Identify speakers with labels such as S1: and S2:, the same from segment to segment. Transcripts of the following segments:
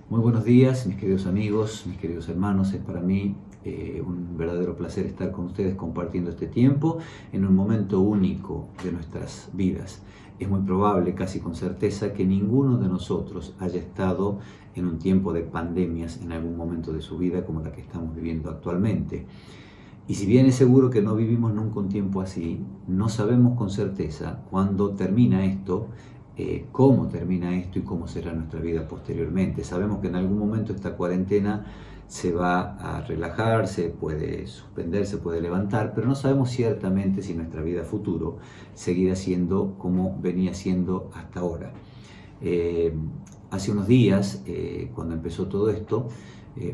S1: Muy buenos días, mis queridos amigos, mis queridos hermanos. Es para mí un verdadero placer estar con ustedes compartiendo este tiempo en un momento único de nuestras vidas. Es muy probable, casi con certeza, que ninguno de nosotros haya estado en un tiempo de pandemias en algún momento de su vida como la que estamos viviendo actualmente. Y si bien es seguro que no vivimos nunca un tiempo así, no sabemos con certeza cuándo termina esto, cómo termina esto y cómo será nuestra vida posteriormente. Sabemos que en algún momento esta cuarentena se va a relajar, se puede suspender, se puede levantar, pero no sabemos ciertamente si nuestra vida futuro seguirá siendo como venía siendo hasta ahora. Hace unos días, cuando empezó todo esto,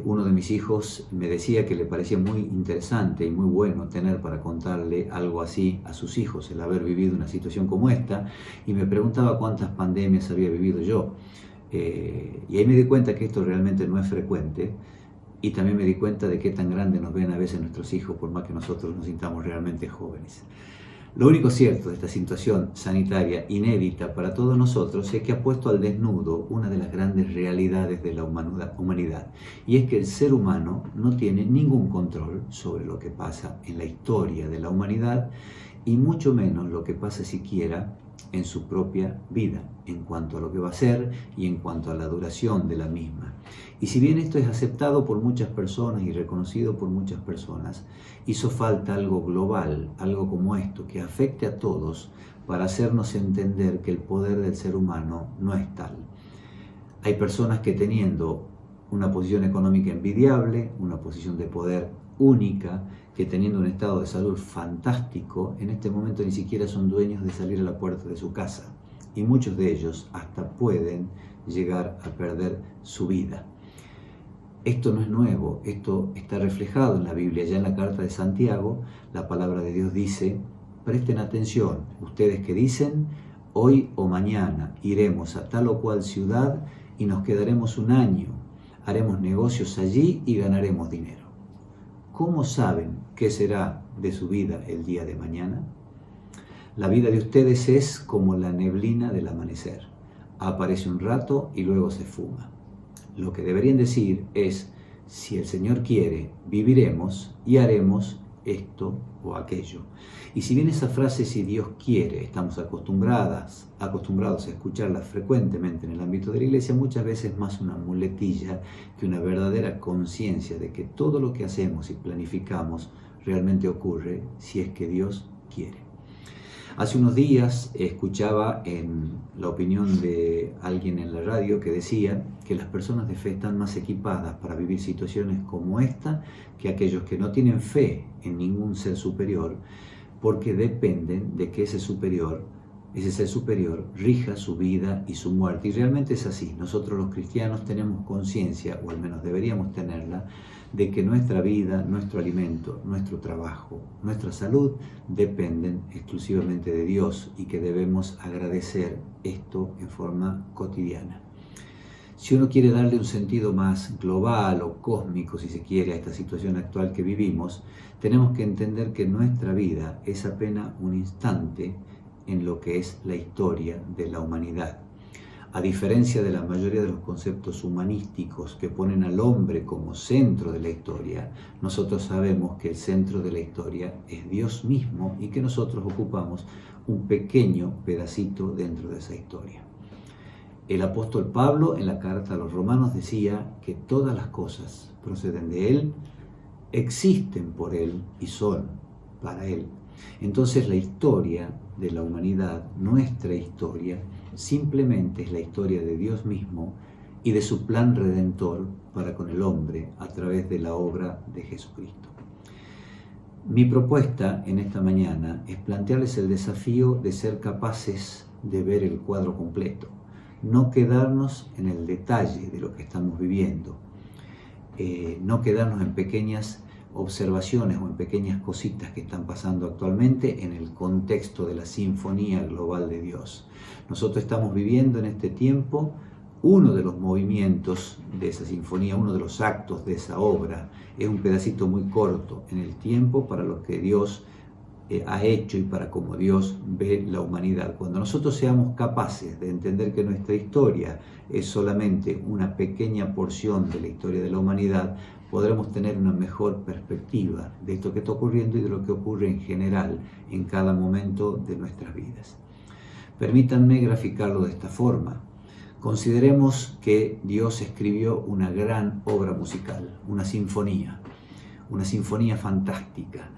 S1: uno de mis hijos me decía que le parecía muy interesante y muy bueno tener para contarle algo así a sus hijos, el haber vivido una situación como esta, y me preguntaba cuántas pandemias había vivido yo. Y ahí me di cuenta que esto realmente no es frecuente, y también me di cuenta de qué tan grande nos ven a veces nuestros hijos, por más que nosotros nos sintamos realmente jóvenes. Lo único cierto de esta situación sanitaria inédita para todos nosotros es que ha puesto al desnudo una de las grandes realidades de la humanidad, y es que el ser humano no tiene ningún control sobre lo que pasa en la historia de la humanidad, y mucho menos lo que pasa siquiera en su propia vida, en cuanto a lo que va a ser y en cuanto a la duración de la misma. Y si bien esto es aceptado por muchas personas y reconocido por muchas personas, hizo falta algo global, algo como esto, que afecte a todos para hacernos entender que el poder del ser humano no es tal. Hay personas que, teniendo una posición económica envidiable, una posición de poder única, que teniendo un estado de salud fantástico, en este momento ni siquiera son dueños de salir a la puerta de su casa. Y muchos de ellos hasta pueden llegar a perder su vida. Esto no es nuevo, esto está reflejado en la Biblia. Ya en la carta de Santiago, la palabra de Dios dice: presten atención, ustedes que dicen, hoy o mañana iremos a tal o cual ciudad y nos quedaremos un año, haremos negocios allí y ganaremos dinero. ¿Cómo saben qué será de su vida el día de mañana? La vida de ustedes es como la neblina del amanecer. Aparece un rato y luego se fuma. Lo que deberían decir es: si el Señor quiere, viviremos y haremos esto o aquello. Y si bien esa frase, si Dios quiere, estamos acostumbrados a escucharla frecuentemente en el ámbito de la iglesia, muchas veces más una muletilla que una verdadera conciencia de que todo lo que hacemos y planificamos realmente ocurre si es que Dios quiere. Hace unos días escuchaba en la opinión de alguien en la radio que decía que las personas de fe están más equipadas para vivir situaciones como esta que aquellos que no tienen fe en ningún ser superior, porque dependen de que ese ser superior rija su vida y su muerte. Y realmente es así. Nosotros los cristianos tenemos conciencia, o al menos deberíamos tenerla, de que nuestra vida, nuestro alimento, nuestro trabajo, nuestra salud dependen exclusivamente de Dios, y que debemos agradecer esto en forma cotidiana. Si uno quiere darle un sentido más global o cósmico, si se quiere, a esta situación actual que vivimos, tenemos que entender que nuestra vida es apenas un instante en lo que es la historia de la humanidad. A diferencia de la mayoría de los conceptos humanísticos que ponen al hombre como centro de la historia, nosotros sabemos que el centro de la historia es Dios mismo, y que nosotros ocupamos un pequeño pedacito dentro de esa historia. El apóstol Pablo, en la carta a los Romanos, decía que todas las cosas proceden de Él, existen por Él y son para Él. Entonces la historia de la humanidad, nuestra historia, simplemente es la historia de Dios mismo y de su plan redentor para con el hombre a través de la obra de Jesucristo. Mi propuesta en esta mañana es plantearles el desafío de ser capaces de ver el cuadro completo, no quedarnos en el detalle de lo que estamos viviendo, no quedarnos en pequeñas observaciones o en pequeñas cositas que están pasando actualmente en el contexto de la sinfonía global de Dios. Nosotros estamos viviendo en este tiempo uno de los movimientos de esa sinfonía, uno de los actos de esa obra. Es un pedacito muy corto en el tiempo para lo que Dios ha hecho y para cómo Dios ve la humanidad. Cuando nosotros seamos capaces de entender que nuestra historia es solamente una pequeña porción de la historia de la humanidad, podremos tener una mejor perspectiva de esto que está ocurriendo y de lo que ocurre en general en cada momento de nuestras vidas. Permítanme graficarlo de esta forma. Consideremos que Dios escribió una gran obra musical, una sinfonía fantástica,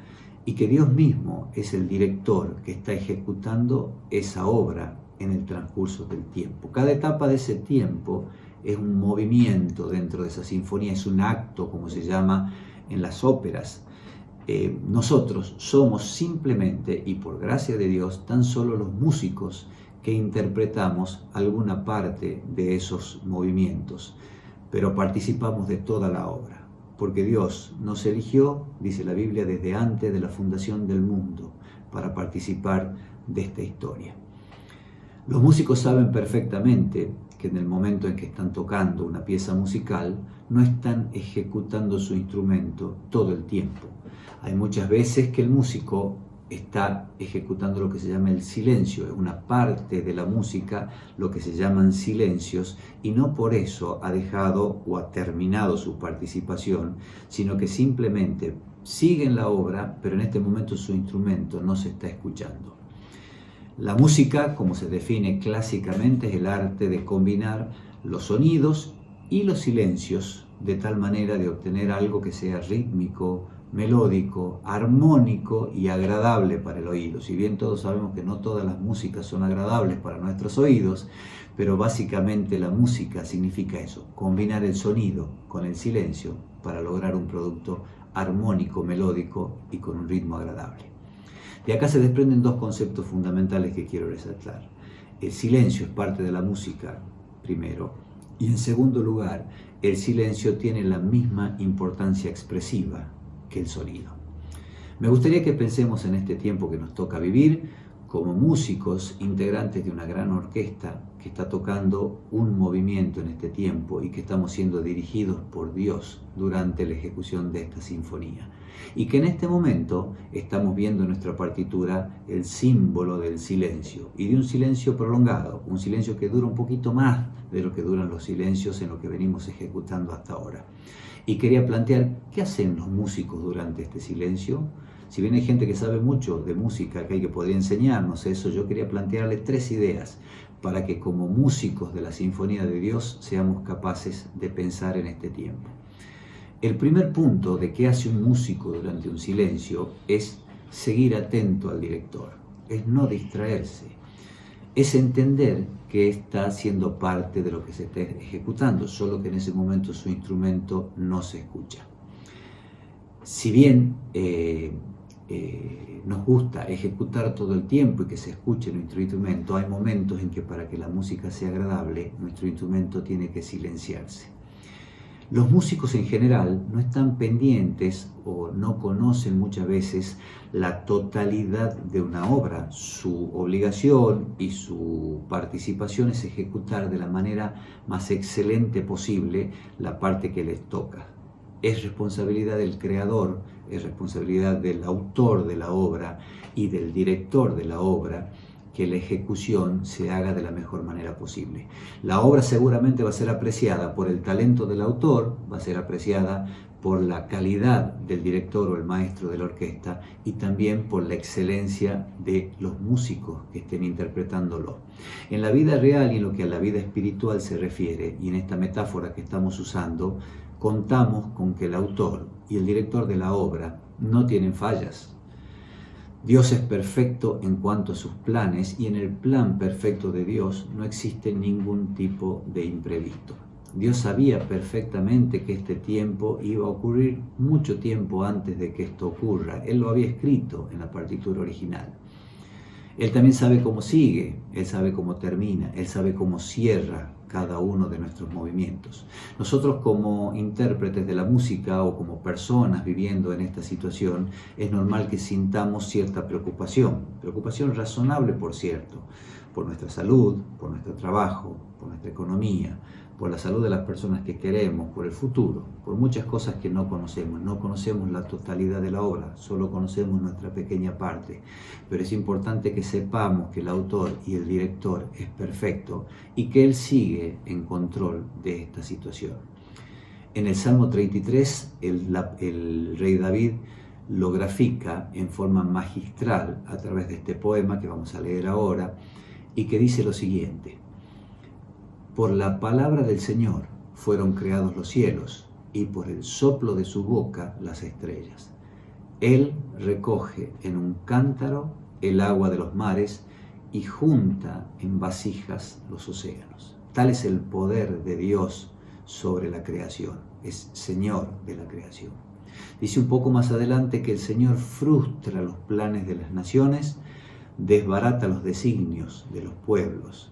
S1: y que Dios mismo es el director que está ejecutando esa obra en el transcurso del tiempo. Cada etapa de ese tiempo es un movimiento dentro de esa sinfonía, es un acto, como se llama en las óperas. Nosotros somos simplemente, y por gracia de Dios, tan solo los músicos que interpretamos alguna parte de esos movimientos, pero participamos de toda la obra. Porque Dios nos eligió, dice la Biblia, desde antes de la fundación del mundo, para participar de esta historia. Los músicos saben perfectamente que en el momento en que están tocando una pieza musical, no están ejecutando su instrumento todo el tiempo. Hay muchas veces que el músico está ejecutando lo que se llama el silencio, es una parte de la música, lo que se llaman silencios, y no por eso ha dejado o ha terminado su participación, sino que simplemente sigue en la obra, pero en este momento su instrumento no se está escuchando. La música, como se define clásicamente, es el arte de combinar los sonidos y los silencios de tal manera de obtener algo que sea rítmico, melódico, armónico y agradable para el oído. Si bien todos sabemos que no todas las músicas son agradables para nuestros oídos, pero básicamente la música significa eso, combinar el sonido con el silencio para lograr un producto armónico, melódico y con un ritmo agradable. De acá se desprenden dos conceptos fundamentales que quiero resaltar. El silencio es parte de la música, primero, y en segundo lugar, el silencio tiene la misma importancia expresiva que el sonido. Me gustaría que pensemos en este tiempo que nos toca vivir como músicos, integrantes de una gran orquesta que está tocando un movimiento en este tiempo y que estamos siendo dirigidos por Dios durante la ejecución de esta sinfonía. Y que en este momento estamos viendo en nuestra partitura el símbolo del silencio y de un silencio prolongado, un silencio que dura un poquito más de lo que duran los silencios en lo que venimos ejecutando hasta ahora. Y quería plantear, ¿qué hacen los músicos durante este silencio? Si bien hay gente que sabe mucho de música, que podría enseñarnos eso, yo quería plantearles 3 ideas para que como músicos de la Sinfonía de Dios seamos capaces de pensar en este tiempo. El primer punto de qué hace un músico durante un silencio es seguir atento al director, es no distraerse, es entender que está siendo parte de lo que se está ejecutando, solo que en ese momento su instrumento no se escucha. Si bien nos gusta ejecutar todo el tiempo y que se escuche nuestro instrumento, hay momentos en que para que la música sea agradable, nuestro instrumento tiene que silenciarse. Los músicos en general no están pendientes o no conocen muchas veces la totalidad de una obra. Su obligación y su participación es ejecutar de la manera más excelente posible la parte que les toca. Es responsabilidad del creador, es responsabilidad del autor de la obra y del director de la obra que la ejecución se haga de la mejor manera posible. La obra seguramente va a ser apreciada por el talento del autor, va a ser apreciada por la calidad del director o el maestro de la orquesta y también por la excelencia de los músicos que estén interpretándolo. En la vida real y en lo que a la vida espiritual se refiere, y en esta metáfora que estamos usando, contamos con que el autor y el director de la obra no tienen fallas. Dios es perfecto en cuanto a sus planes y en el plan perfecto de Dios no existe ningún tipo de imprevisto. Dios sabía perfectamente que este tiempo iba a ocurrir mucho tiempo antes de que esto ocurra. Él lo había escrito en la partitura original. Él también sabe cómo sigue, Él sabe cómo termina, Él sabe cómo cierra cada uno de nuestros movimientos. Nosotros como intérpretes de la música o como personas viviendo en esta situación, es normal que sintamos cierta preocupación razonable, por cierto, por nuestra salud, por nuestro trabajo, por nuestra economía, por la salud de las personas que queremos, por el futuro, por muchas cosas que no conocemos. No conocemos la totalidad de la obra, solo conocemos nuestra pequeña parte. Pero es importante que sepamos que el autor y el director es perfecto y que Él sigue en control de esta situación. En el Salmo 33, el rey David lo grafica en forma magistral a través de este poema que vamos a leer ahora y que dice lo siguiente: por la palabra del Señor fueron creados los cielos, y por el soplo de su boca las estrellas. Él recoge en un cántaro el agua de los mares y junta en vasijas los océanos. Tal es el poder de Dios sobre la creación. Es Señor de la creación. Dice un poco más adelante que el Señor frustra los planes de las naciones, desbarata los designios de los pueblos.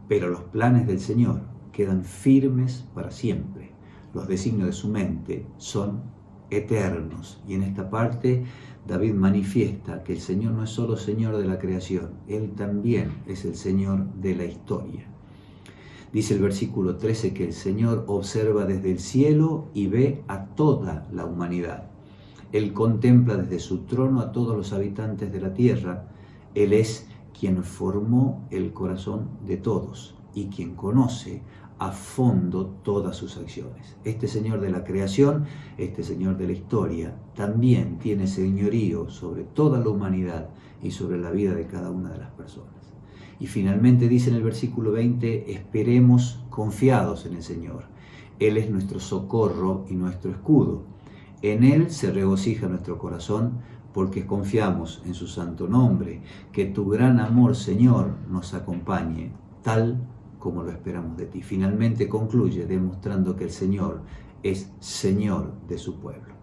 S1: Pero los planes del Señor quedan firmes para siempre. Los designios de su mente son eternos. Y en esta parte David manifiesta que el Señor no es solo Señor de la creación, Él también es el Señor de la historia. Dice el versículo 13 que el Señor observa desde el cielo y ve a toda la humanidad. Él contempla desde su trono a todos los habitantes de la tierra. Él es quien formó el corazón de todos y quien conoce a fondo todas sus acciones. Este Señor de la creación, este Señor de la historia, también tiene señorío sobre toda la humanidad y sobre la vida de cada una de las personas. Y finalmente dice en el versículo 20, esperemos confiados en el Señor. Él es nuestro socorro y nuestro escudo. En Él se regocija nuestro corazón, porque confiamos en su santo nombre. Que tu gran amor, Señor, nos acompañe, tal como lo esperamos de ti. Finalmente concluye demostrando que el Señor es Señor de su pueblo.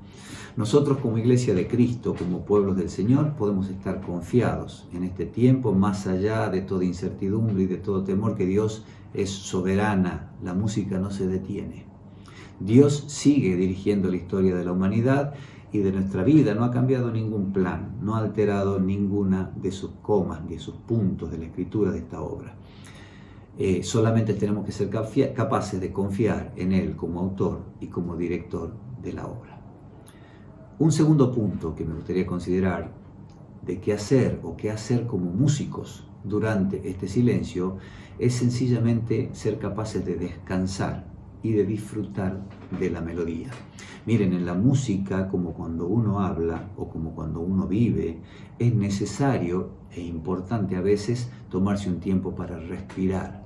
S1: Nosotros como Iglesia de Cristo, como pueblos del Señor, podemos estar confiados en este tiempo, más allá de toda incertidumbre y de todo temor, que Dios es soberana, la música no se detiene. Dios sigue dirigiendo la historia de la humanidad y de nuestra vida. No ha cambiado ningún plan, no ha alterado ninguna de sus comas ni de sus puntos de la escritura de esta obra. Solamente tenemos que ser capaces de confiar en Él como autor y como director de la obra. Un segundo punto que me gustaría considerar de qué hacer o qué hacer como músicos durante este silencio es sencillamente ser capaces de descansar y de disfrutar de la melodía. Miren, en la música, como cuando uno habla o como cuando uno vive, es necesario e importante a veces tomarse un tiempo para respirar.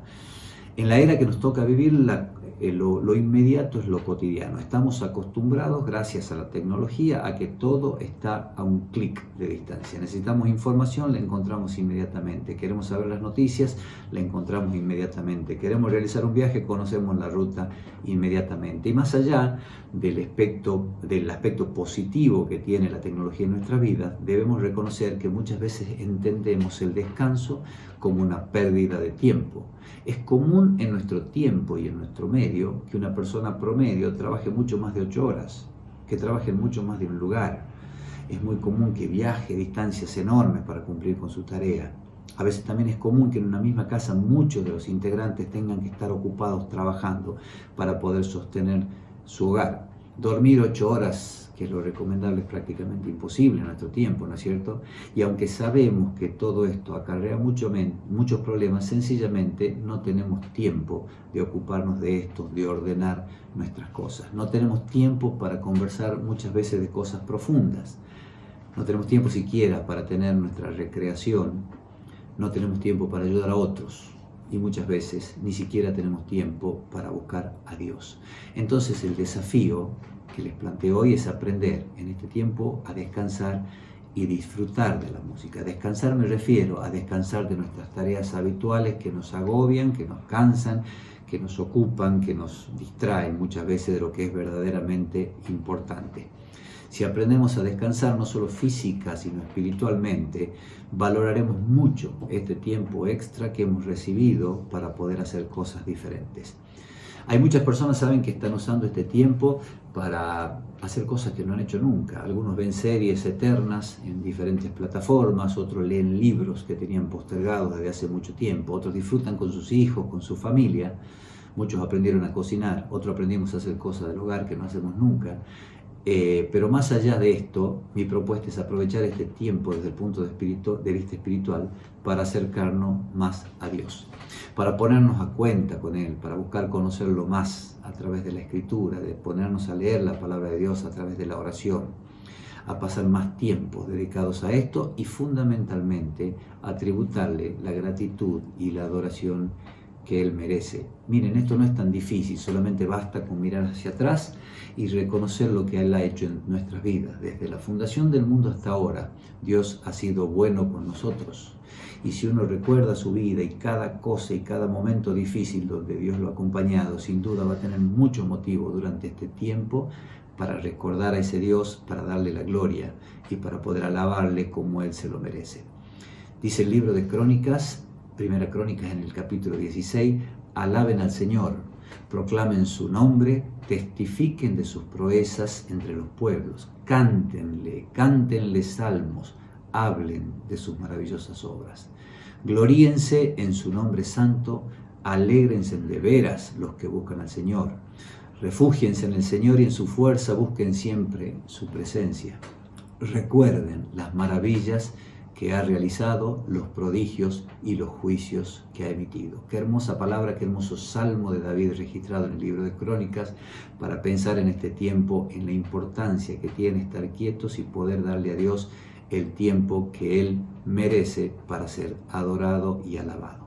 S1: En la era que nos toca vivir, lo inmediato es lo cotidiano. Estamos acostumbrados, gracias a la tecnología, a que todo está a un clic de distancia. Necesitamos información, la encontramos inmediatamente. Queremos saber las noticias, la encontramos inmediatamente. Queremos realizar un viaje, conocemos la ruta inmediatamente. Y más allá del aspecto positivo que tiene la tecnología en nuestra vida, debemos reconocer que muchas veces entendemos el descanso como una pérdida de tiempo. Es común en nuestro tiempo y en nuestro medio que una persona promedio trabaje mucho más de 8 horas, que trabaje en mucho más de un lugar. Es muy común que viaje distancias enormes para cumplir con su tarea. A veces también es común que en una misma casa muchos de los integrantes tengan que estar ocupados trabajando para poder sostener su hogar. Dormir 8 horas, que es lo recomendable, es prácticamente imposible en nuestro tiempo, ¿no es cierto? Y aunque sabemos que todo esto acarrea muchos problemas, sencillamente no tenemos tiempo de ocuparnos de esto, de ordenar nuestras cosas. No tenemos tiempo para conversar muchas veces de cosas profundas. No tenemos tiempo siquiera para tener nuestra recreación. No tenemos tiempo para ayudar a otros. Y muchas veces ni siquiera tenemos tiempo para buscar a Dios. Entonces el desafío que les planteo hoy es aprender en este tiempo a descansar y disfrutar de la música. Descansar me refiero a descansar de nuestras tareas habituales que nos agobian, que nos cansan, que nos ocupan, que nos distraen muchas veces de lo que es verdaderamente importante. Si aprendemos a descansar no solo física, sino espiritualmente, valoraremos mucho este tiempo extra que hemos recibido para poder hacer cosas diferentes. Hay muchas personas que saben que están usando este tiempo para hacer cosas que no han hecho nunca. Algunos ven series eternas en diferentes plataformas, otros leen libros que tenían postergados desde hace mucho tiempo, otros disfrutan con sus hijos, con su familia. Muchos aprendieron a cocinar, otros aprendimos a hacer cosas del hogar que no hacemos nunca. Pero más allá de esto, mi propuesta es aprovechar este tiempo desde el punto de vista espiritual para acercarnos más a Dios, para ponernos a cuenta con Él, para buscar conocerlo más a través de la Escritura, de ponernos a leer la palabra de Dios a través de la oración, a pasar más tiempo dedicados a esto y fundamentalmente a tributarle la gratitud y la adoración que Él merece. Miren, esto no es tan difícil, solamente basta con mirar hacia atrás y reconocer lo que Él ha hecho en nuestras vidas. Desde la fundación del mundo hasta ahora, Dios ha sido bueno con nosotros. Y si uno recuerda su vida y cada cosa y cada momento difícil donde Dios lo ha acompañado, sin duda va a tener mucho motivo durante este tiempo para recordar a ese Dios, para darle la gloria y para poder alabarle como Él se lo merece. Dice el libro de Crónicas, Primera Crónicas en el capítulo 16, alaben al Señor, proclamen su nombre, testifiquen de sus proezas entre los pueblos, cántenle salmos, hablen de sus maravillosas obras. Gloríense en su nombre santo, alégrense de veras los que buscan al Señor. Refúgiense en el Señor y en su fuerza busquen siempre su presencia. Recuerden las maravillas que ha realizado, los prodigios y los juicios que ha emitido. Qué hermosa palabra, qué hermoso salmo de David registrado en el libro de Crónicas para pensar en este tiempo, en la importancia que tiene estar quietos y poder darle a Dios el tiempo que Él merece para ser adorado y alabado.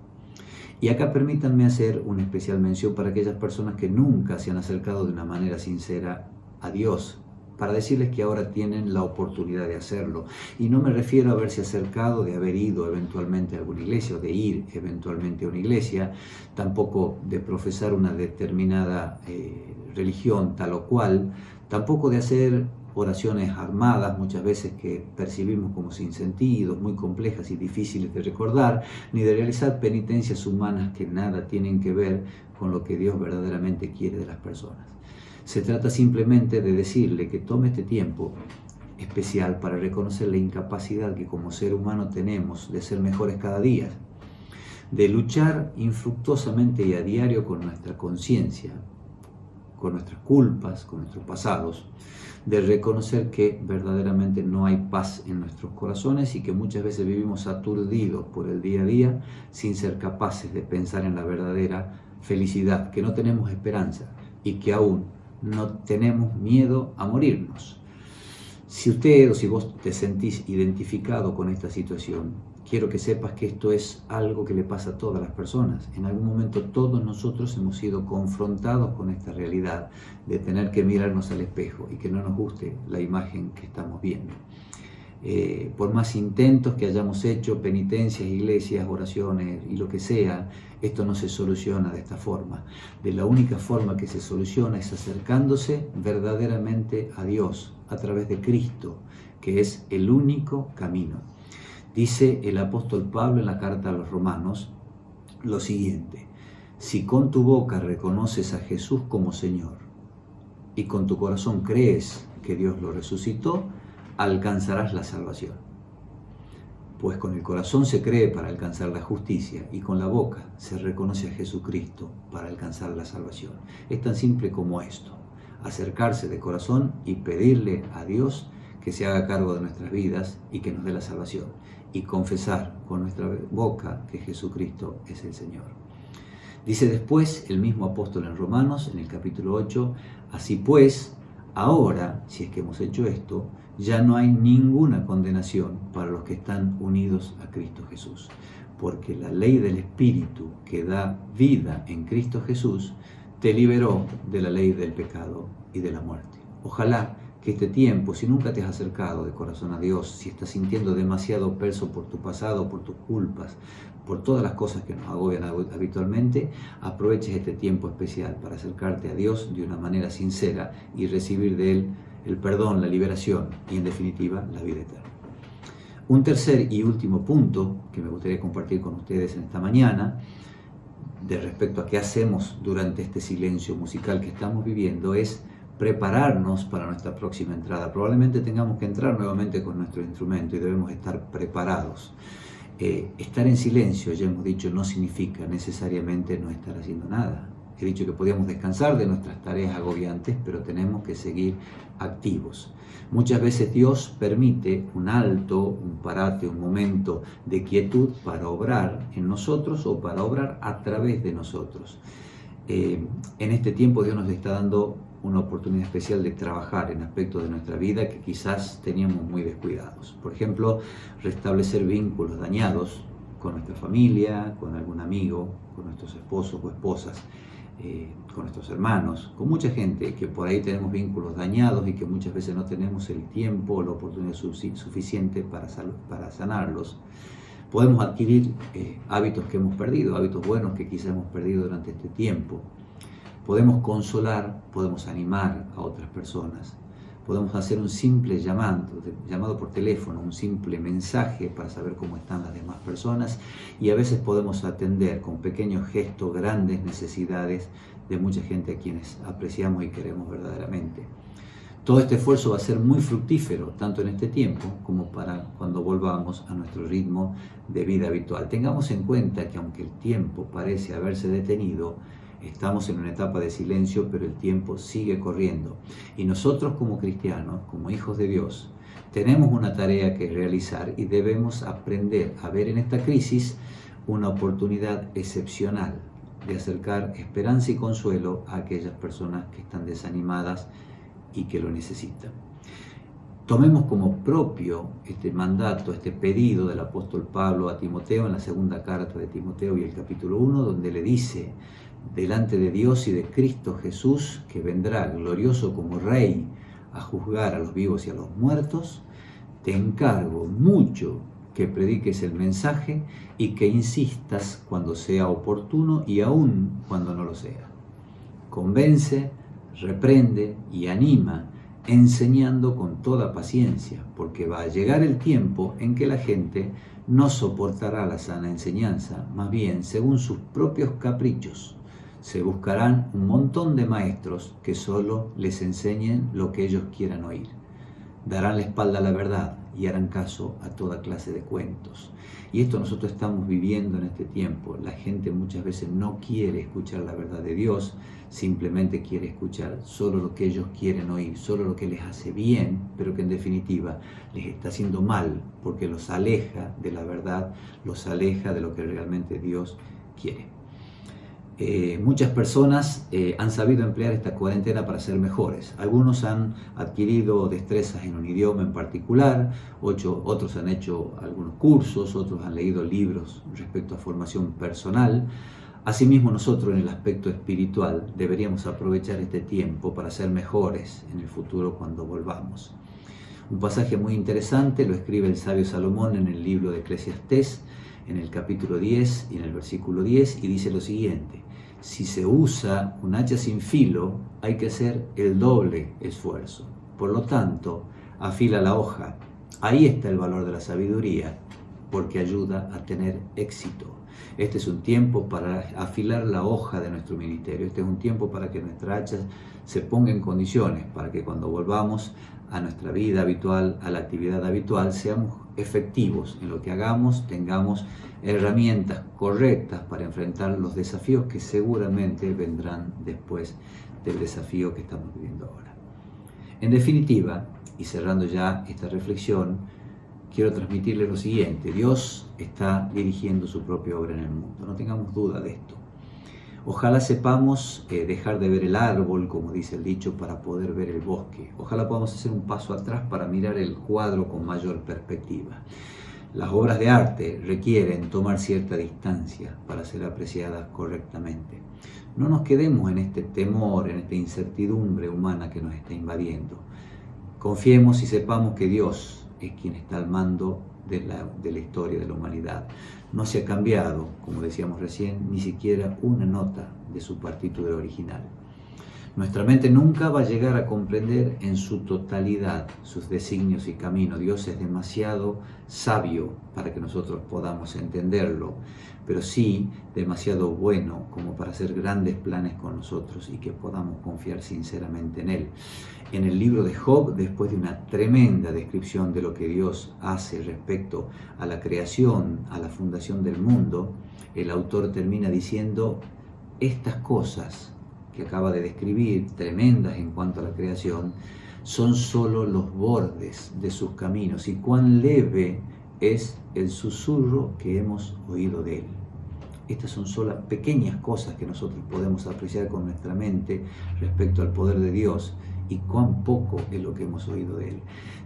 S1: Y acá permítanme hacer una especial mención para aquellas personas que nunca se han acercado de una manera sincera a Dios, para decirles que ahora tienen la oportunidad de hacerlo. Y no me refiero a haberse acercado, de haber ido eventualmente a alguna iglesia o de ir eventualmente a una iglesia, tampoco de profesar una determinada religión tal o cual, tampoco de hacer oraciones armadas, muchas veces que percibimos como sin sentido, muy complejas y difíciles de recordar, ni de realizar penitencias humanas que nada tienen que ver con lo que Dios verdaderamente quiere de las personas. Se trata simplemente de decirle que tome este tiempo especial para reconocer la incapacidad que como ser humano tenemos de ser mejores cada día, de luchar infructuosamente y a diario con nuestra conciencia, con nuestras culpas, con nuestros pasados, de reconocer que verdaderamente no hay paz en nuestros corazones y que muchas veces vivimos aturdidos por el día a día sin ser capaces de pensar en la verdadera felicidad, que no tenemos esperanza y que aún no tenemos miedo a morirnos. Si usted o si vos te sentís identificado con esta situación, quiero que sepas que esto es algo que le pasa a todas las personas. En algún momento todos nosotros hemos sido confrontados con esta realidad de tener que mirarnos al espejo y que no nos guste la imagen que estamos viendo. Por más intentos que hayamos hecho, penitencias, iglesias, oraciones y lo que sea, esto no se soluciona de esta forma. De la única forma que se soluciona es acercándose verdaderamente a Dios a través de Cristo, que es el único camino. Dice el apóstol Pablo en la carta a los Romanos lo siguiente: si con tu boca reconoces a Jesús como Señor y con tu corazón crees que Dios lo resucitó, alcanzarás la salvación. Pues con el corazón se cree para alcanzar la justicia y con la boca se reconoce a Jesucristo para alcanzar la salvación. Es tan simple como esto: acercarse de corazón y pedirle a Dios que se haga cargo de nuestras vidas y que nos dé la salvación, y confesar con nuestra boca que Jesucristo es el Señor. Dice después el mismo apóstol en Romanos, en el capítulo 8, así pues, ahora, si es que hemos hecho esto, ya no hay ninguna condenación para los que están unidos a Cristo Jesús, porque la ley del Espíritu que da vida en Cristo Jesús te liberó de la ley del pecado y de la muerte. Ojalá que este tiempo, si nunca te has acercado de corazón a Dios, si estás sintiendo demasiado peso por tu pasado, por tus culpas, por todas las cosas que nos agobian habitualmente, aproveches este tiempo especial para acercarte a Dios de una manera sincera y recibir de Él el perdón, la liberación y en definitiva la vida eterna. Un tercer y último punto que me gustaría compartir con ustedes en esta mañana, de respecto a qué hacemos durante este silencio musical que estamos viviendo, es prepararnos para nuestra próxima entrada. Probablemente tengamos que entrar nuevamente con nuestro instrumento y debemos estar preparados. Estar en silencio, ya hemos dicho, no significa necesariamente no estar haciendo nada. He dicho que podíamos descansar de nuestras tareas agobiantes, pero tenemos que seguir activos. Muchas veces Dios permite un alto, un parate, un momento de quietud para obrar en nosotros o para obrar a través de nosotros. En este tiempo Dios nos está dando una oportunidad especial de trabajar en aspectos de nuestra vida que quizás teníamos muy descuidados. Por ejemplo, restablecer vínculos dañados con nuestra familia, con algún amigo, con nuestros esposos o esposas, con nuestros hermanos, con mucha gente que por ahí tenemos vínculos dañados y que muchas veces no tenemos el tiempo o la oportunidad suficiente para sanarlos. Podemos adquirir hábitos que hemos perdido, hábitos buenos que quizás hemos perdido durante este tiempo. Podemos consolar, podemos animar a otras personas. Podemos hacer un simple llamado por teléfono, un simple mensaje para saber cómo están las demás personas, y a veces podemos atender con pequeños gestos grandes necesidades de mucha gente a quienes apreciamos y queremos verdaderamente. Todo este esfuerzo va a ser muy fructífero, tanto en este tiempo como para cuando volvamos a nuestro ritmo de vida habitual. Tengamos en cuenta que aunque el tiempo parece haberse detenido, estamos en una etapa de silencio, pero el tiempo sigue corriendo. Y nosotros como cristianos, como hijos de Dios, tenemos una tarea que realizar y debemos aprender a ver en esta crisis una oportunidad excepcional de acercar esperanza y consuelo a aquellas personas que están desanimadas y que lo necesitan. Tomemos como propio este mandato, este pedido del apóstol Pablo a Timoteo en la segunda carta de Timoteo y el capítulo 1, donde le dice: delante de Dios y de Cristo Jesús, que vendrá glorioso como Rey a juzgar a los vivos y a los muertos, te encargo mucho que prediques el mensaje y que insistas cuando sea oportuno y aún cuando no lo sea. Convence, reprende y anima, enseñando con toda paciencia, porque va a llegar el tiempo en que la gente no soportará la sana enseñanza, más bien, según sus propios caprichos, se buscarán un montón de maestros que solo les enseñen lo que ellos quieran oír. Darán la espalda a la verdad y harán caso a toda clase de cuentos. Y esto nosotros estamos viviendo en este tiempo. La gente muchas veces no quiere escuchar la verdad de Dios, simplemente quiere escuchar solo lo que ellos quieren oír, solo lo que les hace bien, pero que en definitiva les está haciendo mal, porque los aleja de la verdad, los aleja de lo que realmente Dios quiere. Muchas personas han sabido emplear esta cuarentena para ser mejores. Algunos han adquirido destrezas en un idioma en particular, otros han hecho algunos cursos, otros han leído libros respecto a formación personal. Asimismo, nosotros en el aspecto espiritual deberíamos aprovechar este tiempo para ser mejores en el futuro cuando volvamos. Un pasaje muy interesante lo escribe el sabio Salomón en el libro de Eclesiastés, en el capítulo 10 y en el versículo 10, y dice lo siguiente: si se usa un hacha sin filo, hay que hacer el doble esfuerzo. Por lo tanto, afila la hoja. Ahí está el valor de la sabiduría, porque ayuda a tener éxito. Este es un tiempo para afilar la hoja de nuestro ministerio. Este es un tiempo para que nuestra hacha se ponga en condiciones, para que cuando volvamos a nuestra vida habitual, a la actividad habitual, seamos efectivos en lo que hagamos, tengamos herramientas correctas para enfrentar los desafíos que seguramente vendrán después del desafío que estamos viviendo ahora. En definitiva, y cerrando ya esta reflexión, quiero transmitirle lo siguiente: Dios está dirigiendo su propia obra en el mundo, no tengamos duda de esto. Ojalá sepamos dejar de ver el árbol, como dice el dicho, para poder ver el bosque. Ojalá podamos hacer un paso atrás para mirar el cuadro con mayor perspectiva. Las obras de arte requieren tomar cierta distancia para ser apreciadas correctamente. No nos quedemos en este temor, en esta incertidumbre humana que nos está invadiendo. Confiemos y sepamos que Dios es quien está al mando de la historia de la humanidad. No se ha cambiado, como decíamos recién, ni siquiera una nota de su partitura original. Nuestra mente nunca va a llegar a comprender en su totalidad sus designios y caminos. Dios es demasiado sabio para que nosotros podamos entenderlo, pero sí demasiado bueno como para hacer grandes planes con nosotros y que podamos confiar sinceramente en Él. En el libro de Job, después de una tremenda descripción de lo que Dios hace respecto a la creación, a la fundación del mundo, el autor termina diciendo: estas cosas que acaba de describir, tremendas en cuanto a la creación, son solo los bordes de sus caminos y cuán leve es el susurro que hemos oído de él. Estas son solo pequeñas cosas que nosotros podemos apreciar con nuestra mente respecto al poder de Dios y cuán poco es lo que hemos oído de él.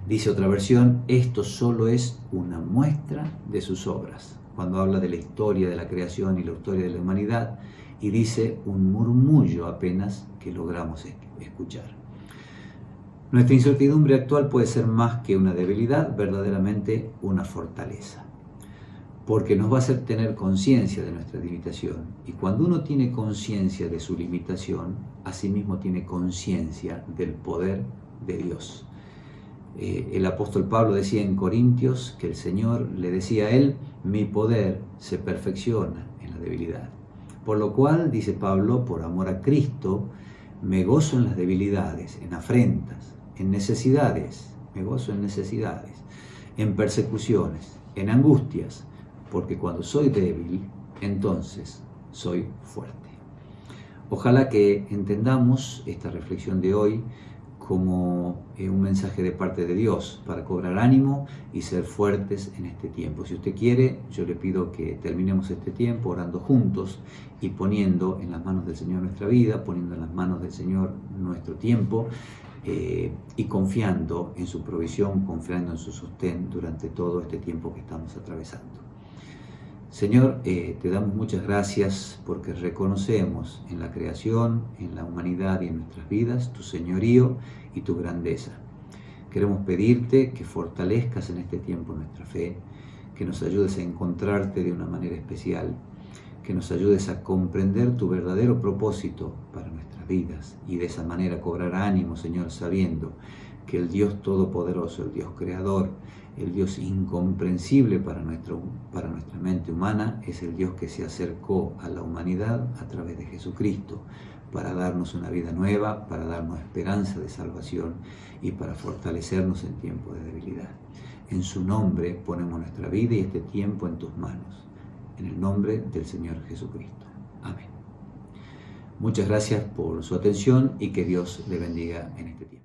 S1: Dice otra versión, esto solo es una muestra de sus obras, cuando habla de la historia de la creación y la historia de la humanidad, y dice un murmullo apenas que logramos escuchar. Nuestra incertidumbre actual puede ser más que una debilidad, verdaderamente una fortaleza, porque nos va a hacer tener conciencia de nuestra limitación, y cuando uno tiene conciencia de su limitación, asimismo tiene conciencia del poder de Dios. El apóstol Pablo decía en Corintios que el Señor le decía a él, mi poder se perfecciona en la debilidad. Por lo cual, dice Pablo, por amor a Cristo, me gozo en las debilidades, en afrentas, en necesidades, me gozo en necesidades, en persecuciones, en angustias, porque cuando soy débil, entonces soy fuerte. Ojalá que entendamos esta reflexión de hoy como un mensaje de parte de Dios para cobrar ánimo y ser fuertes en este tiempo. Si usted quiere, yo le pido que terminemos este tiempo orando juntos y poniendo en las manos del Señor nuestra vida, poniendo en las manos del Señor nuestro tiempo y confiando en su provisión, confiando en su sostén durante todo este tiempo que estamos atravesando. Señor, te damos muchas gracias porque reconocemos en la creación, en la humanidad y en nuestras vidas tu señorío y tu grandeza. Queremos pedirte que fortalezcas en este tiempo nuestra fe, que nos ayudes a encontrarte de una manera especial, que nos ayudes a comprender tu verdadero propósito para nuestras vidas y de esa manera cobrar ánimo, Señor, sabiendo que el Dios Todopoderoso, el Dios Creador, el Dios incomprensible para nuestra mente humana, es el Dios que se acercó a la humanidad a través de Jesucristo para darnos una vida nueva, para darnos esperanza de salvación y para fortalecernos en tiempo de debilidad. En su nombre ponemos nuestra vida y este tiempo en tus manos. En el nombre del Señor Jesucristo. Amén. Muchas gracias por su atención y que Dios le bendiga en este tiempo.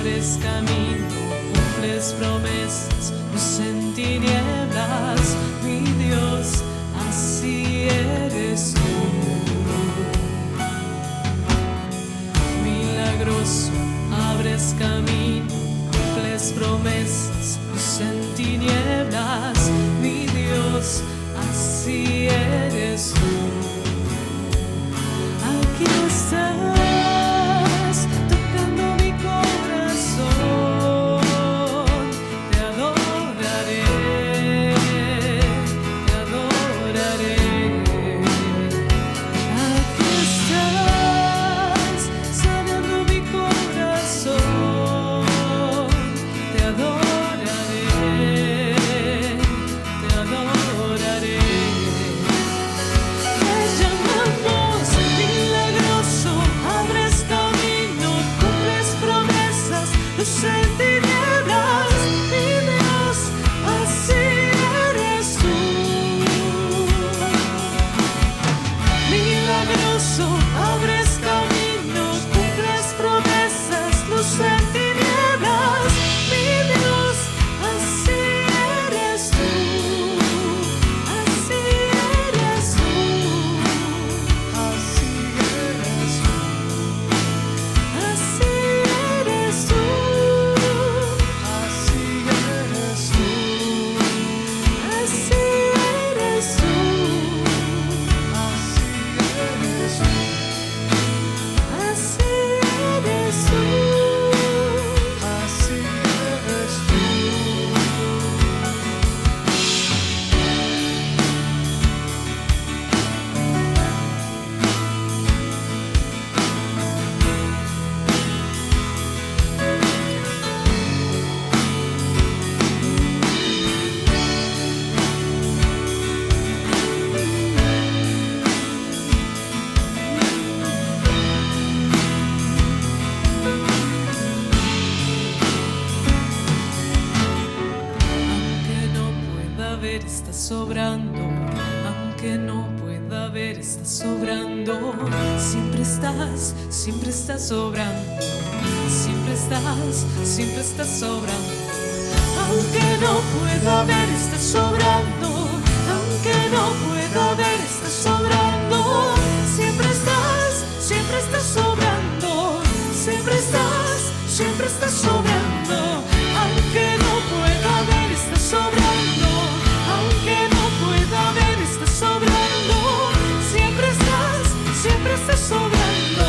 S2: abres camino, cumples promesas, luz en tinieblas, mi Dios, así eres tú. Milagroso, abres camino, cumples promesas, luz en tinieblas, mi Dios, así eres tú. Aquí estás, tocando mi corazón, te adoraré, te adoraré. Aquí estás, sanando mi corazón, te adoraré, sobrando, aunque no pueda ver, estás sobrando. Siempre estás sobrando. Siempre estás sobrando. Aunque no pueda ver, estás sobrando. Aunque no pueda ver, estás sobrando. Siempre estás sobrando. Siempre estás sobrando. Aunque no pueda ver, estás sobrando. Aunque no pueda ver, estás sobrando. Siempre estás sobrando.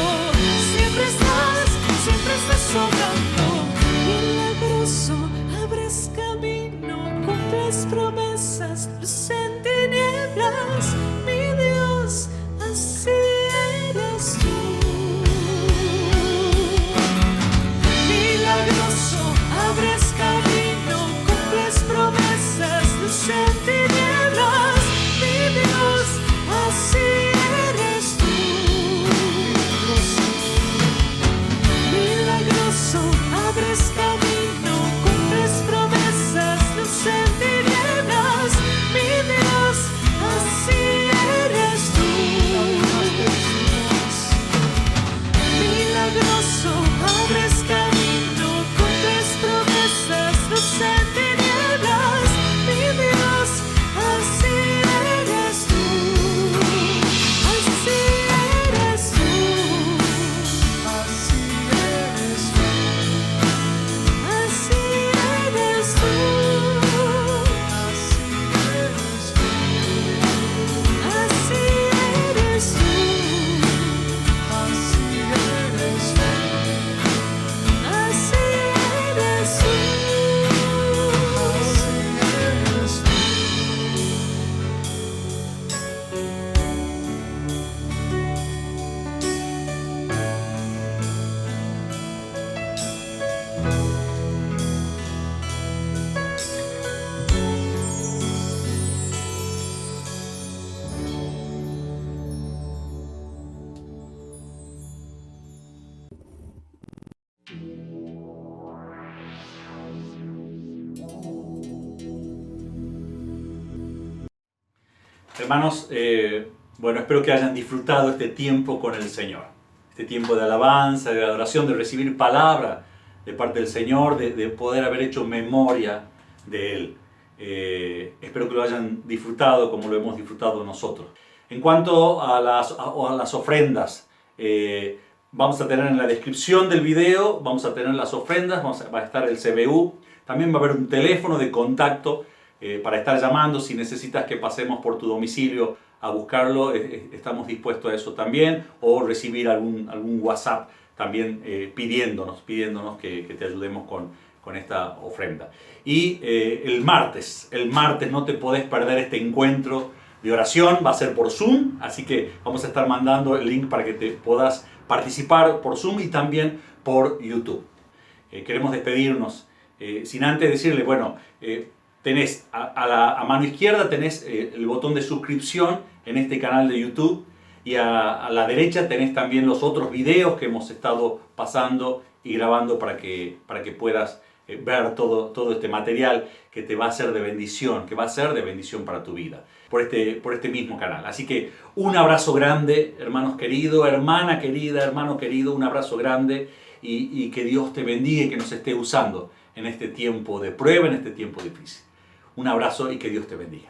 S2: Siempre estás sobrando. Milagroso, abres camino, cumples promesas, luz en tinieblas. Mi Dios, así eres tú. Milagroso, abres camino, cumples promesas, luz en tinieblas. Mi Dios, así eres tú. Milagroso, abres camino, cumples promesas, luz en tinieblas. Mi Dios, así eres tú. Milagroso, abres camino, cumples promesas, luz en tinieblas. Mi Dios, así eres tú. Así eres tú. Así eres tú. Así eres tú. Así eres tú. Así eres tú. Así eres tú. Así eres tú.
S3: Hermanos, bueno, espero que hayan disfrutado este tiempo con el Señor. Este tiempo de alabanza, de adoración, de recibir palabra de parte del Señor, de poder haber hecho memoria de Él. Espero que lo hayan disfrutado como lo hemos disfrutado nosotros. En cuanto a las ofrendas, vamos a tener en la descripción del video, vamos a tener las ofrendas, va a estar el CBU, también va a haber un teléfono de contacto para estar llamando. Si necesitas que pasemos por tu domicilio a buscarlo, estamos dispuestos a eso también, o recibir algún WhatsApp también pidiéndonos que te ayudemos con esta ofrenda. Y el martes no te podés perder este encuentro de oración, va a ser por Zoom, así que vamos a estar mandando el link para que te puedas participar por Zoom y también por YouTube. Queremos despedirnos sin antes decirle, bueno, tenés a mano izquierda tenés el botón de suscripción en este canal de YouTube, y a la derecha tenés también los otros videos que hemos estado pasando y grabando para que puedas ver todo este material que te va a ser de bendición, que va a ser de bendición para tu vida, por este mismo canal. Así que un abrazo grande, hermanos queridos, hermana querida, hermano querido, un abrazo grande, y que Dios te bendiga y que nos esté usando en este tiempo de prueba, en este tiempo difícil. Un abrazo y que Dios te bendiga.